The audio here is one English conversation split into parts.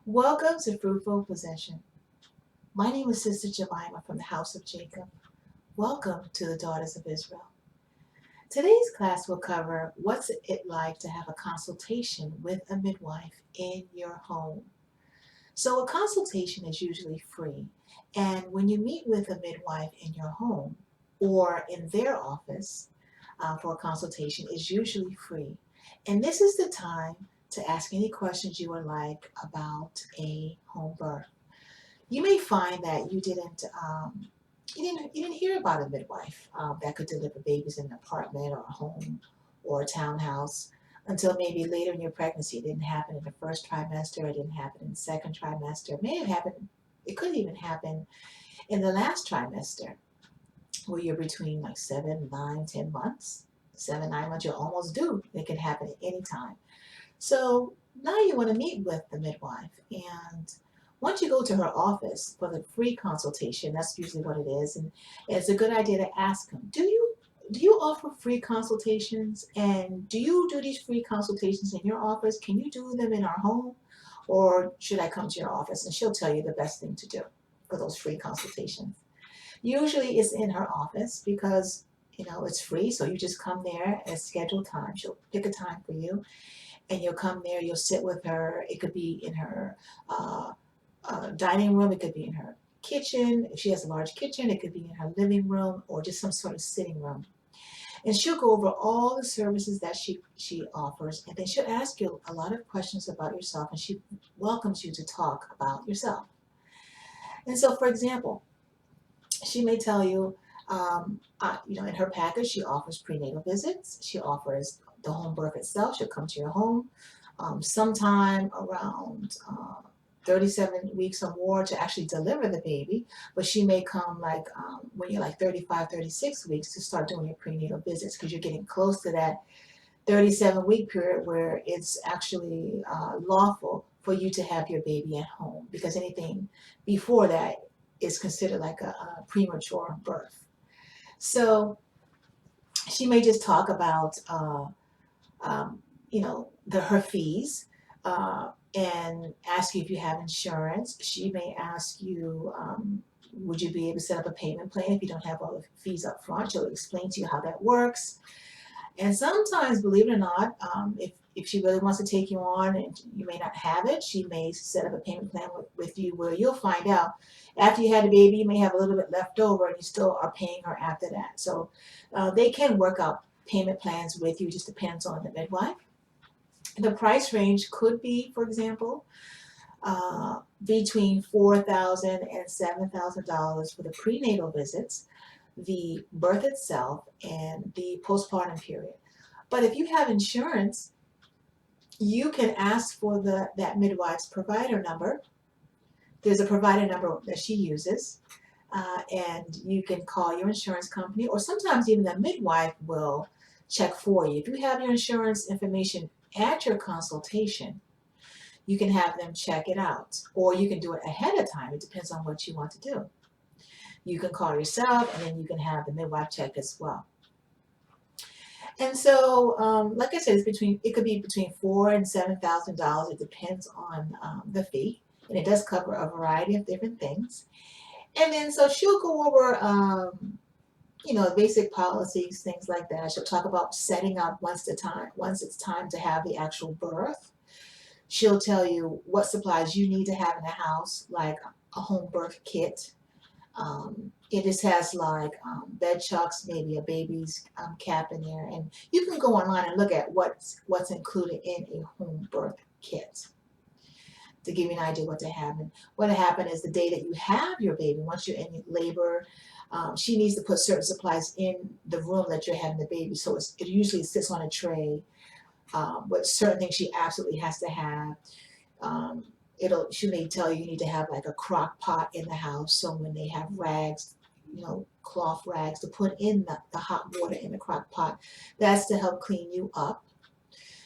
Welcome to Fruitful Possession. My name is Sister Jemima from the House of Jacob. Welcome to the Daughters of Israel. Today's class will cover what's it like to have a consultation with a midwife in your home. So, a consultation is usually free, and when you meet with a midwife in your home or in their office for a consultation, is usually free. And this is the time to ask any questions you would like about a home birth. You may find that you didn't hear about a midwife that could deliver babies in an apartment or a home or a townhouse until maybe later in your pregnancy. It didn't happen in the first trimester. It didn't happen in the second trimester. It may have happened. It could even happen in the last trimester, where you're between like 7, 9, 10 months. 7, 9 months, you're almost due. It can happen at any time. So now you want to meet with the midwife, and once you go to her office for the free consultation, that's usually what it is, and it's a good idea to ask them, do you offer free consultations, and do you do these free consultations in your office? Can you do them in our home, or should I come to your office? And she'll tell you the best thing to do for those free consultations. Usually it's in her office because it's free, so you just come there at scheduled time. She'll pick a time for you, and you'll come there, you'll sit with her. It could be in her dining room, it could be in her kitchen. If she has a large kitchen, it could be in her living room or just some sort of sitting room. And she'll go over all the services that she offers, and then she'll ask you a lot of questions about yourself, and she welcomes you to talk about yourself. And so, for example, she may tell you, in her package, she offers prenatal visits. She offers the home birth itself. She'll come to your home sometime around 37 weeks or more to actually deliver the baby. But she may come like when you're like 35, 36 weeks to start doing your prenatal visits because you're getting close to that 37-week period where it's actually lawful for you to have your baby at home, because anything before that is considered like a premature birth. So she may just talk about, her fees, and ask you if you have insurance. She may ask you, would you be able to set up a payment plan if you don't have all the fees up front? She'll explain to you how that works. And sometimes, believe it or not, if she really wants to take you on and you may not have it, she may set up a payment plan with you where you'll find out after you had a baby, you may have a little bit left over and you still are paying her after that. So they can work out payment plans with you, just depends on the midwife. The price range could be, for example, between $4,000 and $7,000 for the prenatal visits, the birth itself, and the postpartum period. But if you have insurance, you can ask for that midwife's provider number. There's a provider number that she uses, and you can call your insurance company, or sometimes even the midwife will check for you. If you have your insurance information at your consultation, you can have them check it out, or you can do it ahead of time. It depends on what you want to do. You can call yourself, and then you can have the midwife check as well. And so, like I said, it could be between $4,000 and $7,000. It depends on the fee, and it does cover a variety of different things. And then, so she'll go over, basic policies, things like that. She'll talk about setting up once it's time to have the actual birth. She'll tell you what supplies you need to have in the house, like a home birth kit. It just has like bed chucks, maybe a baby's cap in there, and you can go online and look at what's included in a home birth kit to give you an idea what to have. And what will happen is the day that you have your baby, once you're in labor, she needs to put certain supplies in the room that you're having the baby. So it usually sits on a tray with certain things she absolutely has to have. She may tell you need to have like a crock pot in the house, so when they have rags, cloth rags to put in the hot water in the crock pot, that's to help clean you up,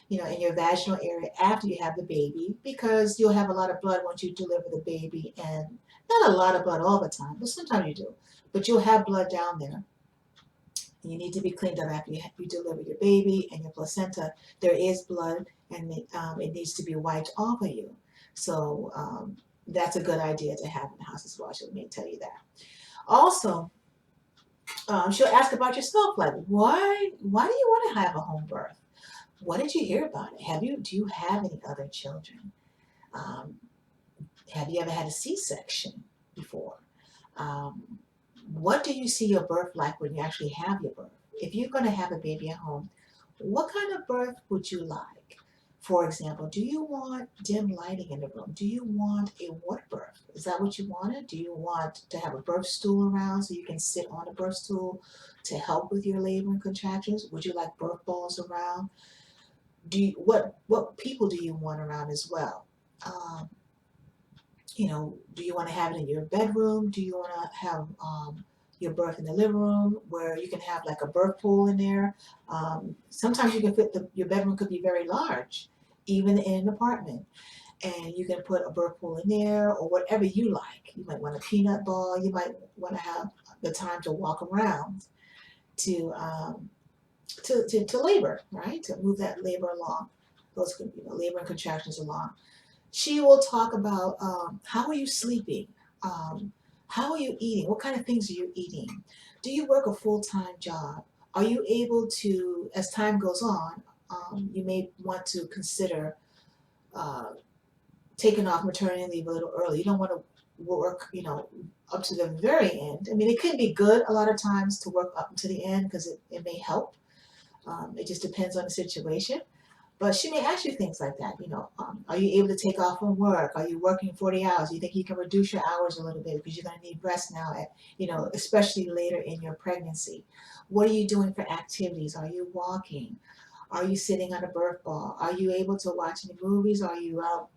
in your vaginal area after you have the baby, because you'll have a lot of blood once you deliver the baby, and not a lot of blood all the time, but sometimes you do, but you'll have blood down there. You need to be cleaned up after you deliver your baby and your placenta. There is blood, and it needs to be wiped off of you. So that's a good idea to have in the house as well. She may tell you that. Also, she'll ask about yourself, like why do you want to have a home birth? What did you hear about it? Do you have any other children? Um, have you ever had a C-section before? Um, what do you see your birth like when you actually have your birth? If you're going to have a baby at home, what kind of birth would you like? For example, do you want dim lighting in the room? Do you want a what birth? Is that what you wanted? Do you want to have a birth stool around so you can sit on a birth stool to help with your labor and contractions? Would you like birth balls around? What people do you want around as well? Um, do you want to have it in your bedroom? Do you want to have your birth in the living room where you can have like a birth pool in there? Sometimes you can fit your bedroom could be very large, even in an apartment. And you can put a birth pool in there or whatever you like. You might want a peanut ball. You might want to have the time to walk around to to labor, right? To move that labor along, those labor and contractions along. She will talk about how are you sleeping? Um, how are you eating? What kind of things are you eating? Do you work a full-time job? Are you able to, as time goes on, you may want to consider uh, taking off maternity leave a little early. You don't want to work, up to the very end. I mean, it can be good a lot of times to work up to the end because it may help. It just depends on the situation. But she may ask you things like that, are you able to take off from work? Are you working 40 hours? Do you think you can reduce your hours a little bit because you're going to need rest now especially later in your pregnancy? What are you doing for activities? Are you walking? Are you sitting on a birth ball? Are you able to watch any movies? Are you out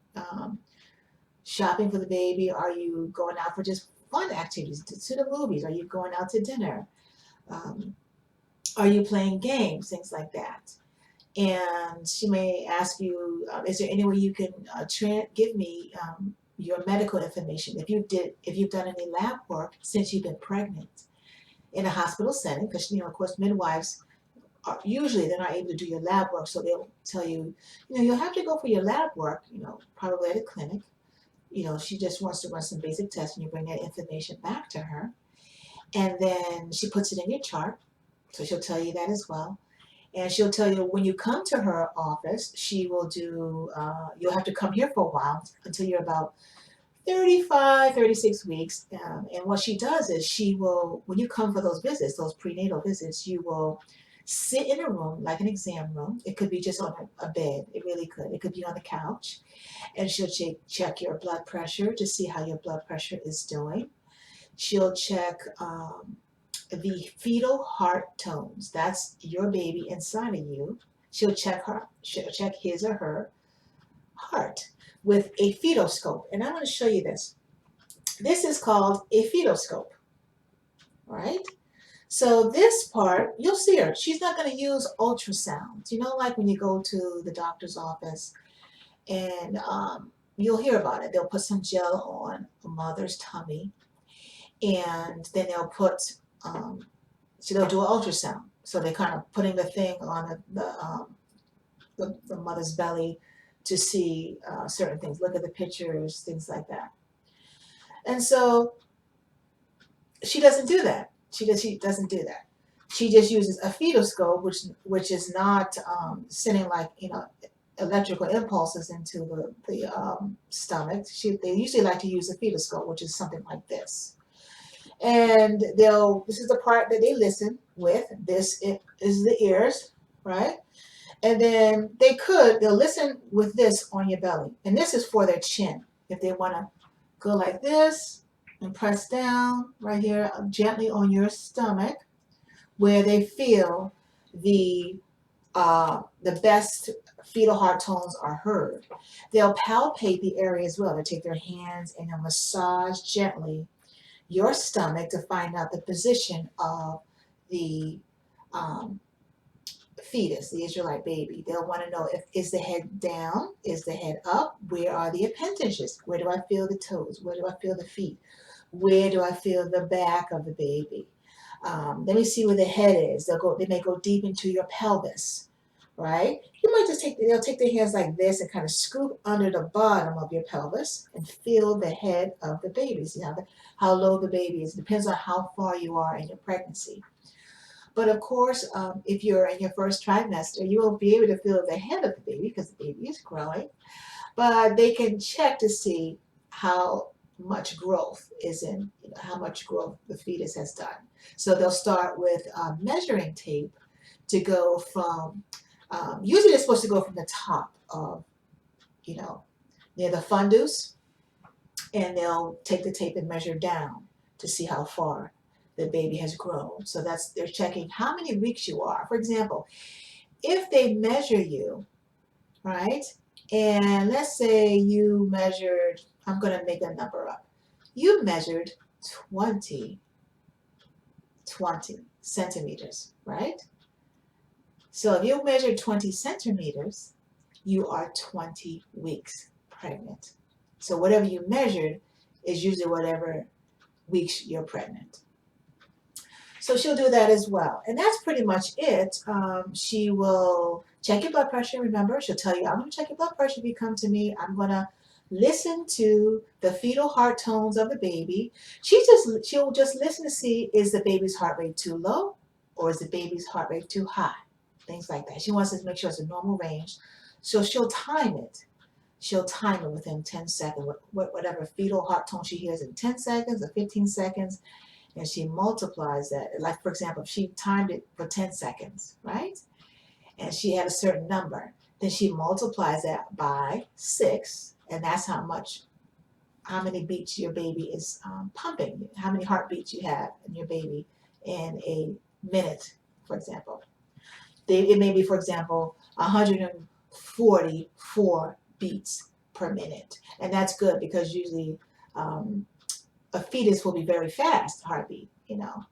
shopping for the baby? Are you going out for just fun activities, to the movies? Are you going out to dinner? Um, are you playing games? Things like that. And she may ask you, is there any way you can give me your medical information if you've done any lab work since you've been pregnant in a hospital setting? Because of course, midwives are usually they're not able to do your lab work, so they'll tell you, you'll have to go for your lab work, probably at a clinic. She just wants to run some basic tests, and you bring that information back to her, and then she puts it in your chart, so she'll tell you that as well. And she'll tell you when you come to her office, she will do, you'll have to come here for a while until you're about 35, 36 weeks. And what she does is when you come for those visits, those prenatal visits, you will sit in a room, like an exam room. It could be just on a bed. It really could. It could be on the couch. And she'll check your blood pressure to see how your blood pressure is doing. She'll check the fetal heart tones. That's your baby inside of you. She'll check his or her heart with a fetal scope. And I'm going to show you this. This is called a fetal scope, right? So this part, you'll see her. She's not going to use ultrasound. Like when you go to the doctor's office and you'll hear about it. They'll put some gel on a mother's tummy and then so they'll do an ultrasound. So they're kind of putting the thing on the mother's belly to see certain things, look at the pictures, things like that. And so she doesn't do that. She doesn't do that. She just uses a fetal scope, which is not sending electrical impulses into the stomach. They usually like to use a fetal scope, which is something like this. And this is the part that they listen with. This is the ears, right? And then they'll listen with this on your belly. And this is for their chin. If they want to go like this and press down right here gently on your stomach where they feel the best fetal heart tones are heard. They'll palpate the area as well. They'll take their hands and they'll massage gently your stomach to find out the position of the fetus, the Israelite baby. They'll want to know is the head down, is the head up, where are the appendages, where do I feel the toes, where do I feel the feet, where do I feel the back of the baby. Let me see where the head is. They may go deep into your pelvis, right? You might just they'll take their hands like this and kind of scoop under the bottom of your pelvis and feel the head of the baby. See how low the baby is. It depends on how far you are in your pregnancy. But of course, if you're in your first trimester, you won't be able to feel the head of the baby because the baby is growing. But they can check to see how much growth is in, how much growth the fetus has done. So they'll start with measuring tape to go from, usually it's supposed to go from the top of, near the fundus, and they'll take the tape and measure down to see how far the baby has grown. So they're checking how many weeks you are. For example, if they measure you, right? And let's say you measured, I'm going to make a number up. You measured 20 centimeters, right? So if you measured 20 centimeters, you are 20 weeks pregnant. So whatever you measured is usually whatever weeks you're pregnant. So she'll do that as well. And that's pretty much it. She will check your blood pressure. Remember, she'll tell you, I'm going to check your blood pressure if you come to me. I'm going to listen to the fetal heart tones of the baby. She'll just listen to see, is the baby's heart rate too low or is the baby's heart rate too high? Things like that. She wants to make sure it's a normal range. So she'll time it. She'll time it within 10 seconds, whatever fetal heart tone she hears in 10 seconds or 15 seconds. And she multiplies that. Like, for example, if she timed it for 10 seconds, right? And she had a certain number, then she multiplies that by 6, and that's how many beats your baby is pumping, how many heartbeats you have in your baby in a minute, for example. It may be, for example, 144 beats per minute. And that's good because usually a fetus will be very fast heartbeat, in a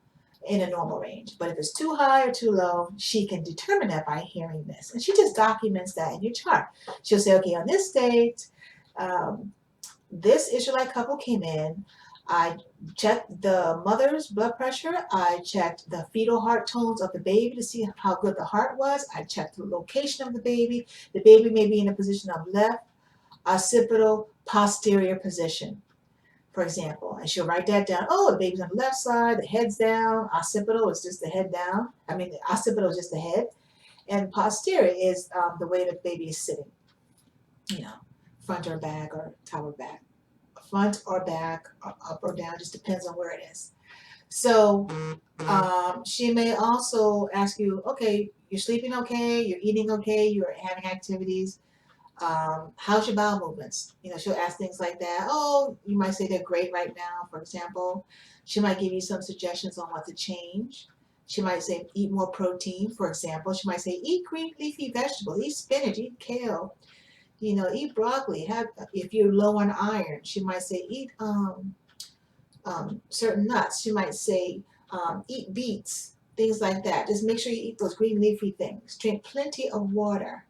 normal range. But if it's too high or too low, she can determine that by hearing this. And she just documents that in your chart. She'll say, okay, on this date, this Israelite couple came in. I checked the mother's blood pressure. I checked the fetal heart tones of the baby to see how good the heart was. I checked the location of the baby. The baby may be in a position of left occipital posterior position, for example, and she'll write that down. Oh, the baby's on the left side, the head's down, occipital is just the head down. The occipital is just the head, and posterior is the way the baby is sitting, front or back or top or back. Front or back, or up or down, just depends on where it is. So she may also ask you, okay, you're sleeping okay, you're eating okay, you're having activities. How's your bowel movements? She'll ask things like that. Oh, you might say they're great right now, for example. She might give you some suggestions on what to change. She might say eat more protein, for example. She might say eat green leafy vegetables, eat spinach, eat kale, eat broccoli. If you're low on iron, she might say eat certain nuts. She might say eat beets, things like that. Just make sure you eat those green leafy things. Drink plenty of water,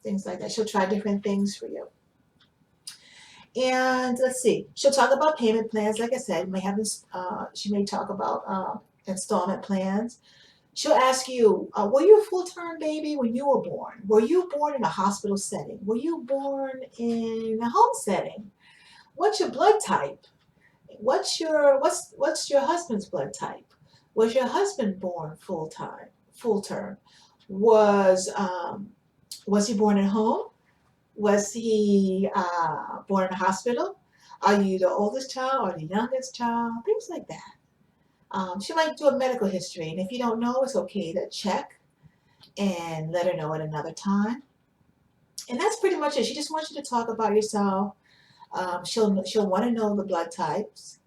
things like that. She'll try different things for you. And let's see, she'll talk about payment plans. Like I said, she may talk about installment plans. She'll ask you, were you a full-term baby when you were born? Were you born in a hospital setting? Were you born in a home setting? What's your blood type? What's your husband's blood type? Was your husband born full term? Was he born at home? Was he born in a hospital? Are you the oldest child or the youngest child? Things like that. She might do a medical history, and if you don't know, it's okay to check and let her know at another time. And that's pretty much it. She just wants you to talk about yourself. She'll want to know the blood types,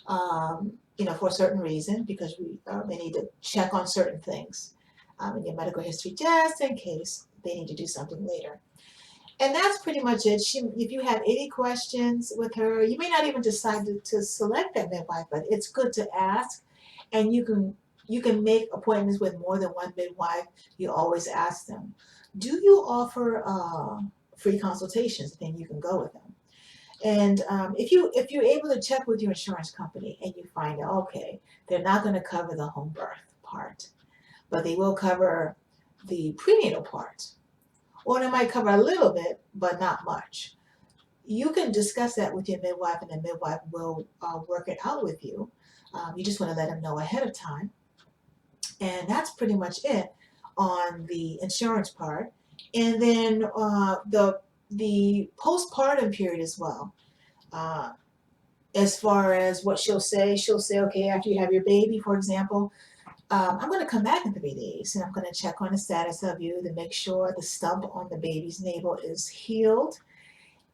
for a certain reason, because we may need to check on certain things in your medical history just in case they need to do something later. And that's pretty much it. If you have any questions with her, you may not even decide to select that midwife, but it's good to ask. And you can make appointments with more than one midwife. You always ask them, do you offer free consultations? Then you can go with them. And if you're able to check with your insurance company and you find out, okay, they're not going to cover the home birth part, but they will cover the prenatal part, or it might cover a little bit, but not much. You can discuss that with your midwife, and the midwife will work it out with you. You just want to let them know ahead of time. And that's pretty much it on the insurance part. And then the postpartum period as well. Uh, as far as what she'll say, okay, after you have your baby, for example, I'm going to come back in 3 days and I'm going to check on the status of you to make sure the stump on the baby's navel is healed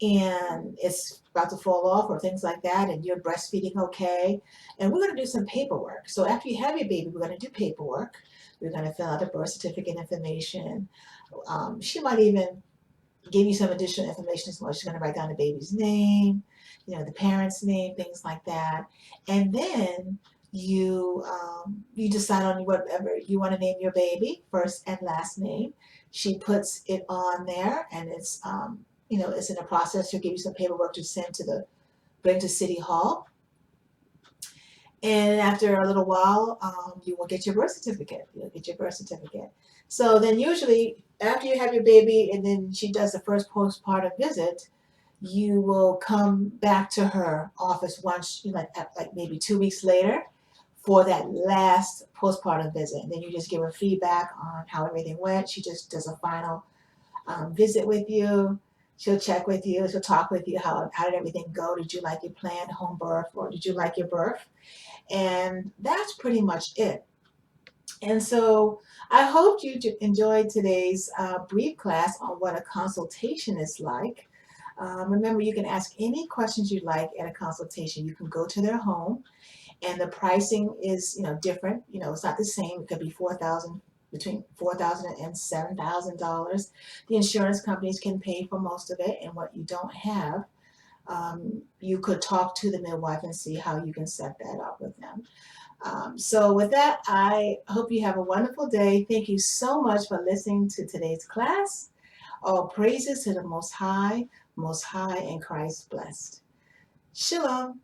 and it's about to fall off or things like that, and you're breastfeeding okay. And we're going to do some paperwork. So after you have your baby, we're going to do paperwork. We're going to fill out the birth certificate information. She might even give you some additional information as well. She's going to write down the baby's name, the parent's name, things like that. And then you decide on whatever you want to name your baby, first and last name. She puts it on there, and it's in a process. She'll give you some paperwork to bring to City Hall. And after a little while, you will get your birth certificate. You'll get your birth certificate. So then usually after you have your baby and then she does the first postpartum visit, you will come back to her office once, like maybe 2 weeks later for that last postpartum visit. And then you just give her feedback on how everything went. She just does a final visit with you. She'll check with you. She'll talk with you. How did everything go? Did you like your planned home birth, or did you like your birth? And that's pretty much it. And so I hope you enjoyed today's brief class on what a consultation is like. Remember, you can ask any questions you'd like at a consultation. You can go to their home, and the pricing is different. It's not the same. It could be between $4,000 and $7,000. The insurance companies can pay for most of it, and what you don't have, you could talk to the midwife and see how you can set that up with them. So with that, I hope you have a wonderful day. Thank you so much for listening to today's class. All praises to the Most High, and Christ blessed. Shalom.